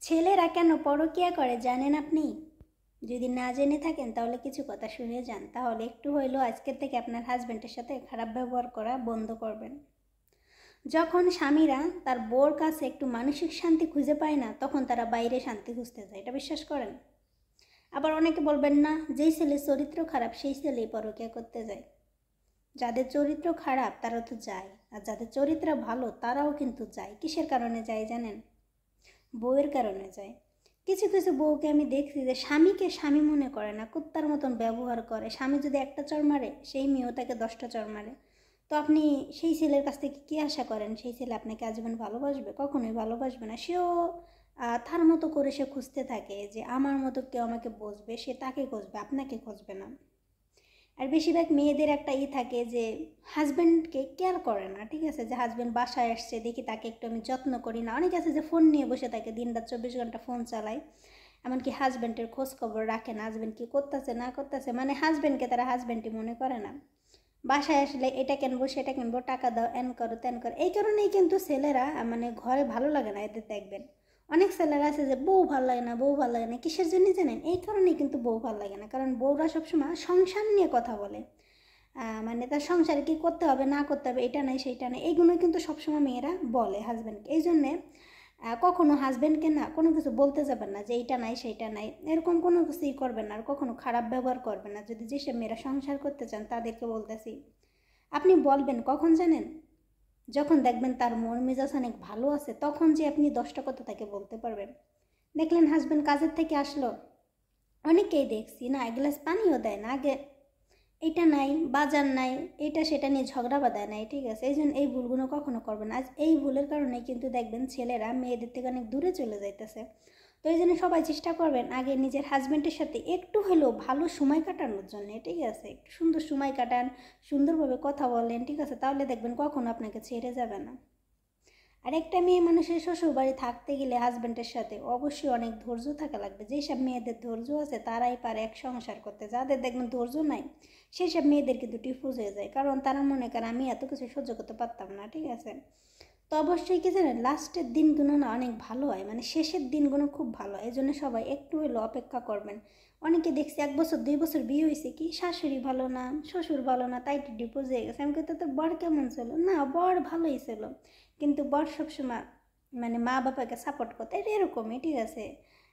ছেলেরা কেন পরকীয়া করে জানেন আপনি? যদি না জেনে থাকেন তাহলে কিছু কথা শুনে যান, তাহলে একটু হইলেও আজকের থেকে আপনার হাজব্যান্ডের সাথে খারাপ ব্যবহার করা বন্ধ করবেন। যখন স্বামীরা তার বউর কাছে একটু মানসিক শান্তি খুঁজে পায় না, তখন তারা বাইরে শান্তি খুঁজতে যায়, এটা বিশ্বাস করেন? আবার অনেকে বলবেন না, যেই ছেলের চরিত্র খারাপ সেই ছেলেই পরকীয়া করতে যায়। যাদের চরিত্র খারাপ তারা তো যায়, আর যাদের চরিত্র ভালো তারাও কিন্তু যায়। কিসের কারণে যায় জানেন? বউয়ের কারণে যায়। কিছু কিছু বউকে আমি দেখছি যে স্বামীকে স্বামী মনে করে না, কুত্তার মতন ব্যবহার করে। স্বামী যদি একটা চর মারে, সেই মেয়েও তাকে 10টা চর মারে। তো আপনি সেই ছেলের কাছ থেকে কী আশা করেন? সেই ছেলে আপনাকে আজীবন ভালোবাসবে? কখনোই ভালোবাসবে না। সেও তার মতো করে সে খুঁজতে থাকে যে আমার মতো কেউ আমাকে বুঝবে, সে তাকে খুঁজবে, আপনাকে খুঁজবে না। আর বেশিরভাগ মেয়েদের একটা থাকে যে হাজব্যান্ডকে কেয়ার করে না, ঠিক আছে? যে হাজব্যান্ড বাসায় আসছে, দেখি তাকে একটু আমি যত্ন করি না। অনেকে আছে যে ফোন নিয়ে বসে থাকে, দিনরাত 24 ঘন্টা ফোন চালায়, এমনকি হাজব্যান্ডের খোঁজ খবর রাখে না, হাজব্যান্ড কী করতেছে না করতেছে। মানে হাজব্যান্ডকে তারা হাজব্যান্ডই মনে করে না। বাসায় আসলে এটা কিনবো সেটা কিনবো, টাকা দাও, এন করো তেন করো। এই কারণেই কিন্তু ছেলেরা মানে ঘরে ভালো লাগে না এদের, দেখবেন অনেক ছেলেরা আছে যে বউ ভালো লাগে না, বউ ভালো লাগে না। কিসের জন্য জানেন? এই কারণেই কিন্তু বউ ভালো লাগে না, কারণ বউরা সবসময় সংসার নিয়ে কথা বলে। মানে তার সংসারে কী করতে হবে না করতে হবে, এটা নাই সেইটা নাই, এইগুলো কিন্তু সবসময় মেয়েরা বলে হাজব্যান্ডকে। এই জন্যে কখনো হাজব্যান্ডকে না কোনো কিছু বলতে যাবেন না যে এইটা নাই সেইটা নাই, এরকম কোনো কিছুই করবেন না। আর কখনো খারাপ ব্যবহার করবেন না। যদি যেসব মেয়েরা সংসার করতে চান তাদেরকে বলতেছি, আপনি বলবেন কখন জানেন? যখন দেখবেন তার মন মেজাজ অনেক ভালো আছে, তখন যে আপনি 10টা কথা তাকে বলতে পারবেন। দেখলেন হাজব্যান্ড কাজের থেকে আসলো, অনেকেই দেখছি না এক গ্লাস পানিও দেয় না, আগে এটা নাই, বাজার নাই, এটা সেটা নিয়ে ঝগড়া বাঁধায় নাই, ঠিক আছে? এই জন্য এই ভুলগুলো কখনো করবেন। আজ এই ভুলের কারণে কিন্তু দেখবেন ছেলেরা মেয়েদের থেকে অনেক দূরে চলে যাইতেছে। তো এই জন্য সবাই চেষ্টা করবেন আগে নিজের হাজব্যান্ডের সাথে একটু হলেও ভালো সময় কাটানোর জন্য, ঠিক আছে? একটু সুন্দর সময় কাটান, সুন্দরভাবে কথা বলেন, ঠিক আছে? তাহলে দেখবেন কখনো আপনাকে ছেড়ে যাবে না। আর একটা মেয়ে মানুষের শ্বশুরবাড়ি থাকতে গেলে হাজব্যান্ডের সাথে অবশ্যই অনেক ধৈর্য থাকা লাগবে। যেসব মেয়েদের ধৈর্য আছে তারাই পারে এক সংসার করতে, যাদের দেখবেন ধৈর্য নাই সেই সব মেয়েদের কিন্তু ডিফিউজ হয়ে যায়, কারণ তারা মনে করে আমি এত কিছু সহ্য করতে পারতাম না, ঠিক আছে? তো অবশ্যই কি জানেন, লাস্টের দিনগুলো না অনেক ভালো হয়, মানে শেষের দিনগুলো খুব ভালো হয়। এই জন্য সবাই একটু হলেও অপেক্ষা করবেন। অনেকে দেখছি 1 বছর 2 বছর বিয়ে হয়েছে, কি শাশুড়ি ভালো না, শ্বশুর ভালো না, তাই ডিপোজ হয়ে গেছে। আমি কিন্তু তোর বর কেমন ছিল? না, বর ভালোই ছিল, কিন্তু বর সবসময় মানে মা বাবাকে সাপোর্ট করতে, এটা এরকমই, ঠিক আছে?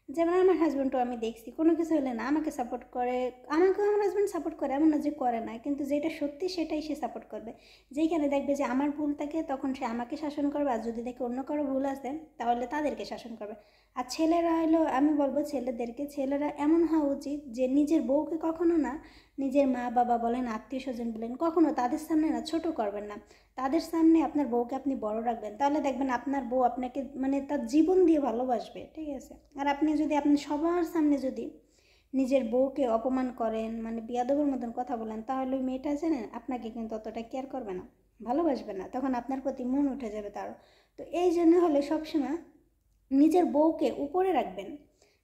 যেমন আমার হাজব্যান্ডও আমি দেখছি কোনো কিছু হলে না আমাকে সাপোর্ট করে, আমাকেও আমার হাজব্যান্ড সাপোর্ট করে, এমন না যে করে না, কিন্তু যেটা সত্যি সেটাই সে সাপোর্ট করবে। যেইখানে দেখবে যে আমার ভুল থাকে তখন সে আমাকে শাসন করবে, আর যদি দেখে অন্য কারো ভুল আছে তাহলে তাদেরকে শাসন করবে। আর ছেলেরা হলো, আমি বলবো ছেলেদেরকে, ছেলেরা এমন হওয়া উচিত যে নিজের বউকে কখনো না, নিজের মা বাবা বলেন, আত্মীয় স্বজন বলেন, কখনো তাদের সামনে না ছোট করবেন না। তাদের সামনে আপনার বউকে আপনি বড় রাখবেন, তাহলে দেখবেন আপনার বউ আপনাকে মানে তার জীবন দিয়ে ভালোবাসবে, ঠিক আছে? আর আপনি যদি আপনি সবার সামনে যদি নিজের বউকে অপমান করেন, মানে বিয়াদবের মতন কথা বলেন, তাহলে ওই মেয়েটা জানেন আপনাকে কিন্তু অতটা কেয়ার করবে না, ভালোবাসবে না, তখন আপনার প্রতি মন উঠে যাবে তারও। তো এই জন্য হলে সবসময় নিজের বউকে উপরে রাখবেন।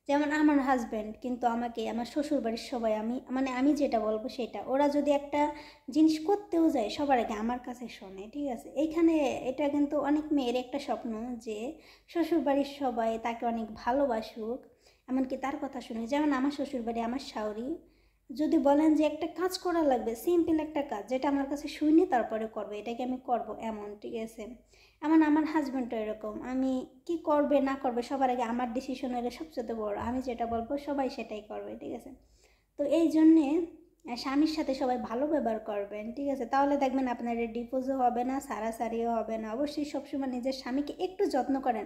যেমন আমার হাজব্যান্ড কিন্তু আমাকে, আমার শ্বশুরবাড়ির সবাই, আমি মানে আমি যেটা বলবো সেটা, ওরা যদি একটা জিনিস করতেও যায় সবার আগে আমার কাছে শোনে, ঠিক আছে? এইখানে এটা কিন্তু অনেক মেয়ের একটা স্বপ্ন যে শ্বশুরবাড়ির সবাই তাকে অনেক ভালোবাসুক, এমনকি তার কথা শুনে। যেমন আমার শ্বশুরবাড়ি, আমার শাওরি যদি বলেন যে একটা কাজ করা লাগবে, সিম্পল একটা কাজ যেটা আমার কাছে শুনে তারপরে করবে, এটাকে আমি করব এমন, ঠিক আছে? এমন আমার হাজব্যান্ডও এরকম, আমি কি করবে না করবে সবার আগে আমার ডিসিশন হলে সবচেয়ে বড়, আমি যেটা বলবো সবাই সেটাই করবে, ঠিক আছে? তো এই জন্যে স্বামীর সাথে সবাই ভালো ব্যবহার করবেন, ঠিক আছে? তাহলে দেখবেন আপনার ডিভোর্সও হবে না, সারাসারিও হবে না। অবশ্যই সবসময় নিজের স্বামীকে একটু যত্ন করেন।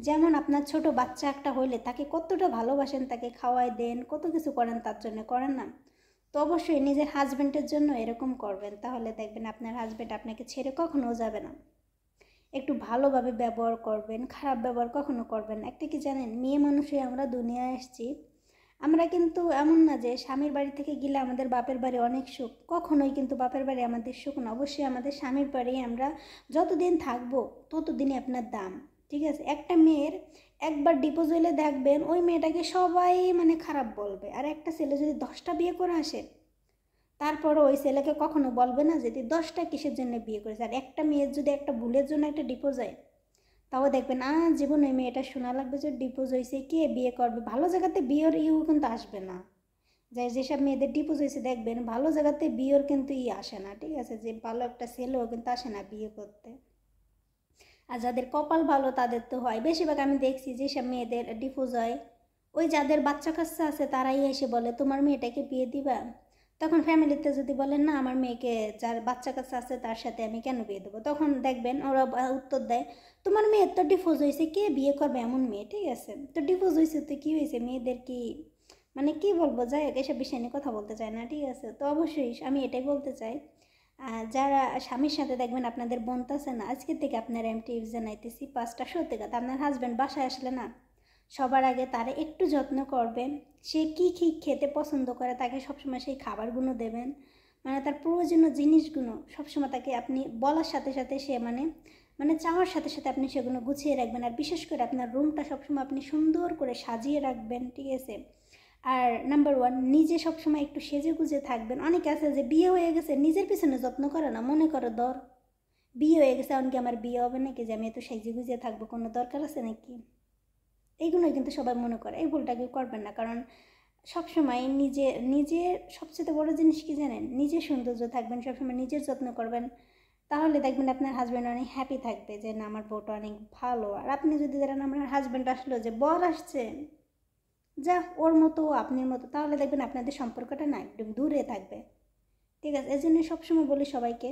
যেমন আপনার ছোট বাচ্চা একটা হইলে তাকে কতটা ভালোবাসেন, তাকে খাওয়াই দেন, কত কিছু করেন তার জন্য, করেন না? তো অবশ্যই নিজের হাজব্যান্ডের জন্য এরকম করবেন, তাহলে দেখবেন আপনার হাজব্যান্ড আপনাকে ছেড়ে কখনোও যাবে না। একটু ভালোভাবে ব্যবহার করবেন, খারাপ ব্যবহার কখনো করবেন না। একটা কি জানেন, মেয়ে মানুষে আমরা দুনিয়ায় আসছি, আমরা কিন্তু এমন না যে স্বামীর বাড়ি থেকে গেলে আমাদের বাপের বাড়ি অনেক সুখ, কখনোই কিন্তু বাপের বাড়ি আমাদের সুখ না। অবশ্যই আমাদের স্বামীর বাড়ি আমরা যতদিন থাকবো ততদিনই আপনার দাম, ঠিক আছে? একটা মেয়ের একবার ডিপোজ হইলে দেখবেন ওই মেয়েটাকে সবাই মানে খারাপ বলবে। আর একটা ছেলে যদি 10টা বিয়ে করে আসে, তারপরও ওই ছেলেকে কখনো বলবে না যে তুই 10টা কিসের জন্য বিয়ে করেছে। আর একটা মেয়ের যদি একটা ভুলের জন্য একটা ডিপোজ হয়, তাও দেখবেন জীবনে ওই মেয়েটা শোনা লাগবে যে ডিভোর্স হয়েছে, কে বিয়ে করবে, ভালো জায়গাতে বিয়ের কিন্তু আসবে না। যেসব মেয়েদের ডিভোর্স হয়েছে দেখবেন ভালো জায়গাতে বিয়ের কিন্তু আসে না, ঠিক আছে, যে ভালো একটা ছেলেও কিন্তু আসে না বিয়ে করতে। আর যাদের কপাল ভালো তাদের তো হয়, বেশিরভাগ আমি দেখছি যেসব মেয়েদের ডিভোর্স হয় ওই যাদের বাচ্চা কাচ্চা আছে তারাই এসে বলে তোমার মেয়েটাকে বিয়ে দিবা। তখন ফ্যামিলিতে যদি বলেন না আমার মেয়েকে, যার বাচ্চা কাচ্চা আছে তার সাথে আমি কেন বিয়ে দেবো, তখন দেখবেন ওরা উত্তর দেয় তোমার মেয়ের তো ডিভোর্স হয়েছে, কে বিয়ে করবে এমন মেয়ে, ঠিক আছে, তো ডিভোর্স হয়েছে তো কী হয়েছে, মেয়েদের কি মানে কি বলবো, যাই হোক এসব বিষয় নিয়ে কথা বলতে চাই না, ঠিক আছে। তো অবশ্যই আমি এটাই বলতে চাই, যারা স্বামীর সাথে দেখবেন আপনাদের বনতেছে না, আজকে থেকে আপনারা আমি টিপস জানাইতেছি 5টা সত্যি কথা। আপনার হাজব্যান্ড বাসায় আসলে না সবার আগে তারা একটু যত্ন করবেন, সে কী কী খেতে পছন্দ করে তাকে সবসময় সেই খাবারগুলো দেবেন, মানে তার প্রয়োজনীয় জিনিসগুলো সবসময় তাকে আপনি বলার সাথে সাথে সে মানে মানে চাওয়ার সাথে সাথে আপনি সেগুলো গুছিয়ে রাখবেন। আর বিশেষ করে আপনার রুমটা সবসময় আপনি সুন্দর করে সাজিয়ে রাখবেন, ঠিক আছে। আর নাম্বার 1, নিজে সবসময় একটু সেজে গুজে থাকবেন। অনেকে আছে যে বিয়ে হয়ে গেছে নিজের পিছনে যত্ন করে না, মনে করে বিয়ে হয়ে গেছে এমনকি আমার বিয়ে হবে নাকি যে আমি এত সেজে গুজে থাকবো, কোনো দরকার আছে নাকি, এইগুলোই কিন্তু সবাই মনে করে। এই ভুলটা কেউ করবেন না, কারণ সবসময় নিজের সবচেয়ে বড় জিনিস কি জানেন, নিজের সৌন্দর্য থাকবেন, সবসময় নিজের যত্ন করবেন, তাহলে দেখবেন আপনার হাজব্যান্ড অনেক হ্যাপি থাকবে যে না আমার বউটা অনেক ভালো। আর আপনি যদি ধরেন আপনার হাজব্যান্ড আসলো যে বর আসছে, যা ওর মতো আপনার মতো, তাহলে দেখবেন আপনাদের সম্পর্কটা না একদম দূরে থাকবে, ঠিক আছে। এই জন্য সবসময় বলি সবাইকে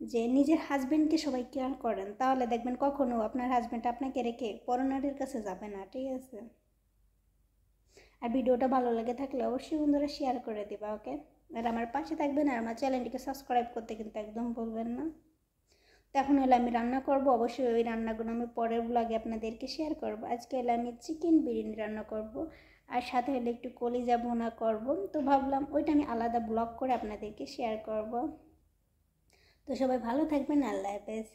যে নিজের হাজব্যান্ডকে সবাই কেয়ার করেন, তাহলে দেখবেন কখনো আপনার হাজব্যান্ড আপনাকে রেখে পরনারীর কাছে যাবে না, ঠিক আছে। আর ভিডিওটা ভালো লেগে থাকলে অবশ্যই বন্ধুরা শেয়ার করে দিবা, ওকে। আর আমার পাশে থাকবেন, আর আমার চ্যানেলটিকে সাবস্ক্রাইব করতে কিন্তু একদম ভুলবেন না। তো এখন হলে আমি রান্না করব, অবশ্যই ওই রান্নাগুলো আমি পরের ব্লগে আপনাদেরকে শেয়ার করব। আজকে হলে আমি চিকেন বিরিয়ানি রান্না করব, আর সাথে হলে একটু কলিজা ভুনা করব, তো ভাবলাম ওইটা আমি আলাদা ব্লগ করে আপনাদেরকে শেয়ার করব। তো সবাই ভালো থাকবেন, আল্লাহ হাফেজ।